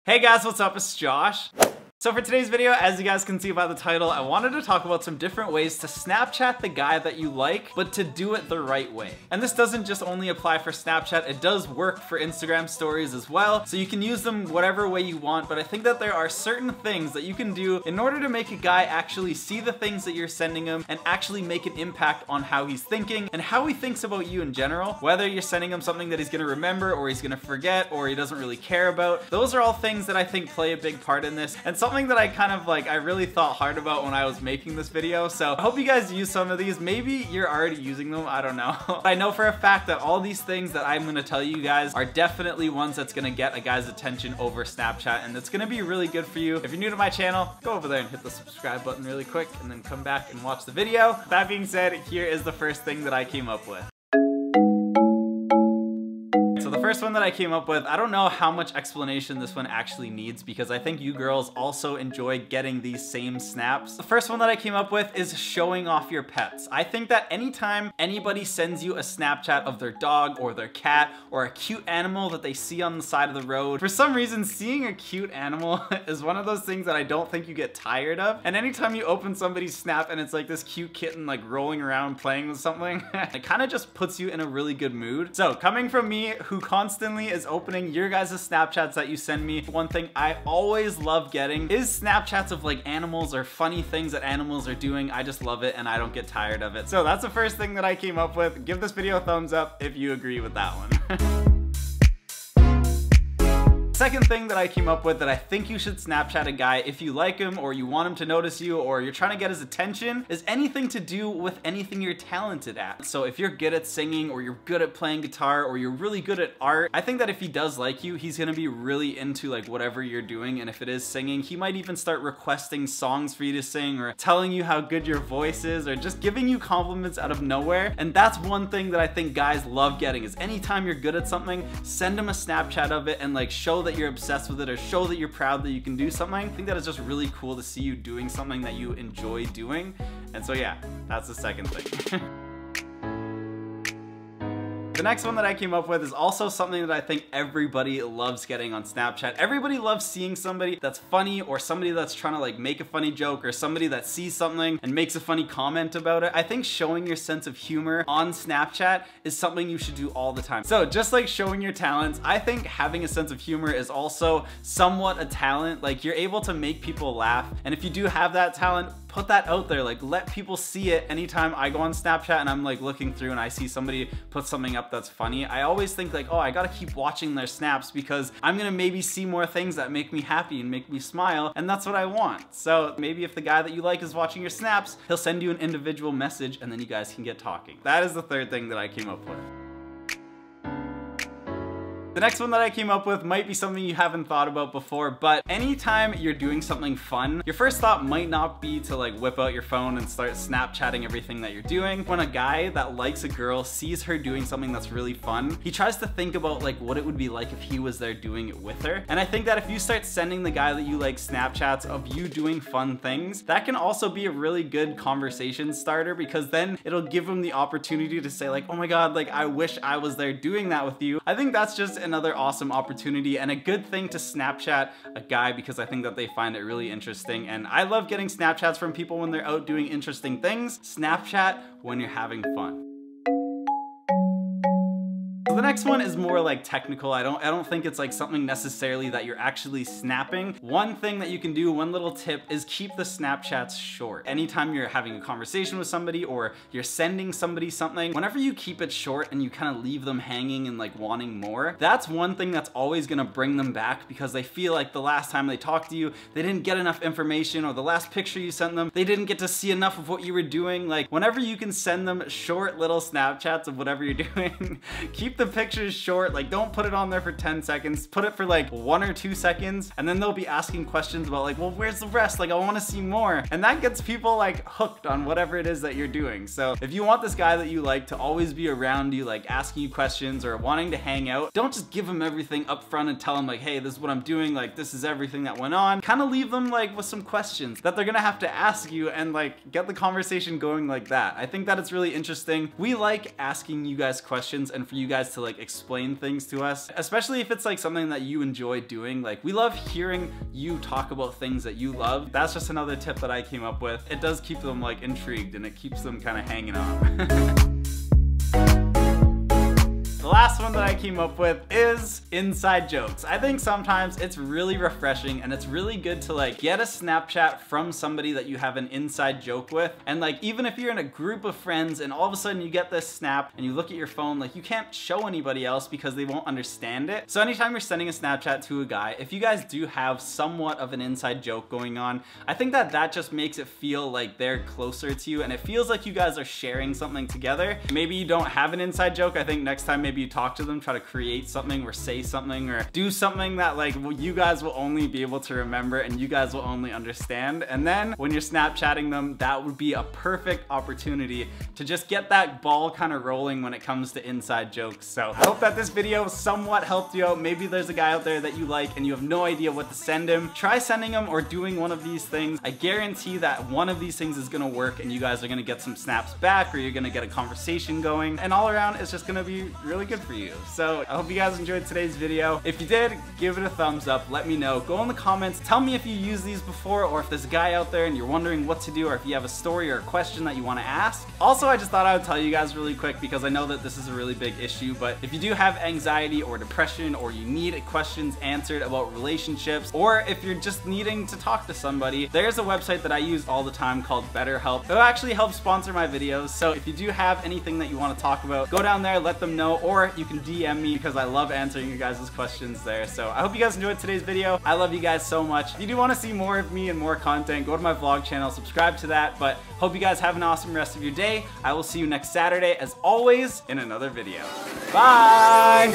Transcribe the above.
Hey guys, what's up? It's Josh. So for today's video, as you guys can see by the title, I wanted to talk about some different ways to Snapchat the guy that you like, but to do it the right way. And this doesn't just only apply for Snapchat, it does work for Instagram stories as well. So you can use them whatever way you want, but I think that there are certain things that you can do in order to make a guy actually see the things that you're sending him and actually make an impact on how he's thinking and how he thinks about you in general. Whether you're sending him something that he's gonna remember or he's gonna forget or he doesn't really care about. Those are all things that I think play a big part in this, and something that I really thought hard about when I was making this video. So I hope you guys use some of these. Maybe you're already using them, I don't know. I know for a fact that all these things that I'm gonna tell you guys are definitely ones that's gonna get a guy's attention over Snapchat, and it's gonna be really good for you. If you're new to my channel, go over there and hit the subscribe button really quick and then come back and watch the video. That being said, here is the first thing that I came up with. So the first one that I came up with, I don't know how much explanation this one actually needs because I think you girls also enjoy getting these same snaps. The first one that I came up with is showing off your pets. I think that anytime anybody sends you a Snapchat of their dog or their cat or a cute animal that they see on the side of the road, for some reason seeing a cute animal is one of those things that I don't think you get tired of. And anytime you open somebody's snap and it's like this cute kitten like rolling around playing with something, it kind of just puts you in a really good mood. So coming from me, who constantly is opening your guys' Snapchats that you send me, one thing I always love getting is Snapchats of like animals or funny things that animals are doing. I just love it and I don't get tired of it. So that's the first thing that I came up with. Give this video a thumbs up if you agree with that one. Second thing that I came up with that I think you should Snapchat a guy if you like him or you want him to notice you or you're trying to get his attention is anything to do with anything you're talented at. So if you're good at singing or you're good at playing guitar or you're really good at art, I think that if he does like you, he's gonna be really into like whatever you're doing. And if it is singing, he might even start requesting songs for you to sing or telling you how good your voice is or just giving you compliments out of nowhere. And that's one thing that I think guys love getting is anytime you're good at something, send him a Snapchat of it and like show that you're obsessed with it or show that you're proud that you can do something. I think that is just really cool to see you doing something that you enjoy doing. And so yeah, that's the second thing. The next one that I came up with is also something that I think everybody loves getting on Snapchat. Everybody loves seeing somebody that's funny or somebody that's trying to like make a funny joke or somebody that sees something and makes a funny comment about it. I think showing your sense of humor on Snapchat is something you should do all the time. So just like showing your talents, I think having a sense of humor is also somewhat a talent. Like you're able to make people laugh. And if you do have that talent, put that out there, like let people see it. Anytime I go on Snapchat and I'm like looking through and I see somebody put something up that's funny, I always think like, oh, I gotta keep watching their snaps because I'm gonna maybe see more things that make me happy and make me smile, and that's what I want. So maybe if the guy that you like is watching your snaps, he'll send you an individual message and then you guys can get talking. That is the third thing that I came up with. The next one that I came up with might be something you haven't thought about before, but anytime you're doing something fun, your first thought might not be to like whip out your phone and start Snapchatting everything that you're doing. When a guy that likes a girl sees her doing something that's really fun, he tries to think about like what it would be like if he was there doing it with her. And I think that if you start sending the guy that you like Snapchats of you doing fun things, that can also be a really good conversation starter because then it'll give him the opportunity to say like, oh my God, like I wish I was there doing that with you. I think that's just another awesome opportunity and a good thing to Snapchat a guy because I think that they find it really interesting. And I love getting Snapchats from people when they're out doing interesting things. Snapchat when you're having fun. The next one is more like technical. I don't think it's like something necessarily that you're actually snapping. One thing that you can do, one little tip, is keep the Snapchats short. Anytime you're having a conversation with somebody or you're sending somebody something, whenever you keep it short and you kind of leave them hanging and like wanting more, that's one thing that's always gonna bring them back because they feel like the last time they talked to you, they didn't get enough information, or the last picture you sent them, they didn't get to see enough of what you were doing. Like whenever you can send them short little Snapchats of whatever you're doing, keep the pictures short. Like don't put it on there for 10 seconds, put it for like 1 or 2 seconds, and then they'll be asking questions about like, well, where's the rest? Like I want to see more. And that gets people like hooked on whatever it is that you're doing. So if you want this guy that you like to always be around you, like asking you questions or wanting to hang out, don't just give him everything up front and tell him like, hey, this is what I'm doing, like this is everything that went on. Kind of leave them like with some questions that they're gonna have to ask you and like get the conversation going like that. I think that it's really interesting. We like asking you guys questions and for you guys guys to like explain things to us, especially if it's like something that you enjoy doing. Like, we love hearing you talk about things that you love. That's just another tip that I came up with. It does keep them like intrigued and it keeps them kind of hanging on. The last one that I came up with is inside jokes. I think sometimes it's really refreshing and it's really good to like get a Snapchat from somebody that you have an inside joke with. And like, even if you're in a group of friends and all of a sudden you get this snap and you look at your phone, like you can't show anybody else because they won't understand it. So anytime you're sending a Snapchat to a guy, if you guys do have somewhat of an inside joke going on, I think that that just makes it feel like they're closer to you and it feels like you guys are sharing something together. Maybe you don't have an inside joke. I think next time maybe you talk to them, try to create something or say something or do something that like you guys will only be able to remember and you guys will only understand. And then when you're Snapchatting them, that would be a perfect opportunity to just get that ball kind of rolling when it comes to inside jokes. So I hope that this video somewhat helped you out. Maybe there's a guy out there that you like and you have no idea what to send him. Try sending him or doing one of these things. I guarantee that one of these things is gonna work and you guys are gonna get some snaps back or you're gonna get a conversation going, and all around it's just gonna be really good for you. So I hope you guys enjoyed today's video. If you did, give it a thumbs up. Let me know. Go in the comments. Tell me if you used these before or if there's a guy out there and you're wondering what to do or if you have a story or a question that you want to ask. Also, I just thought I would tell you guys really quick because I know that this is a really big issue, but if you do have anxiety or depression or you need questions answered about relationships, or if you're just needing to talk to somebody, there's a website that I use all the time called BetterHelp. It'll actually help sponsor my videos. So if you do have anything that you want to talk about, go down there, let them know, or you can DM me because I love answering you guys' questions there. So I hope you guys enjoyed today's video. I love you guys so much. If you do want to see more of me and more content, go to my vlog channel, subscribe to that. But hope you guys have an awesome rest of your day. I will see you next Saturday, as always, in another video. Bye!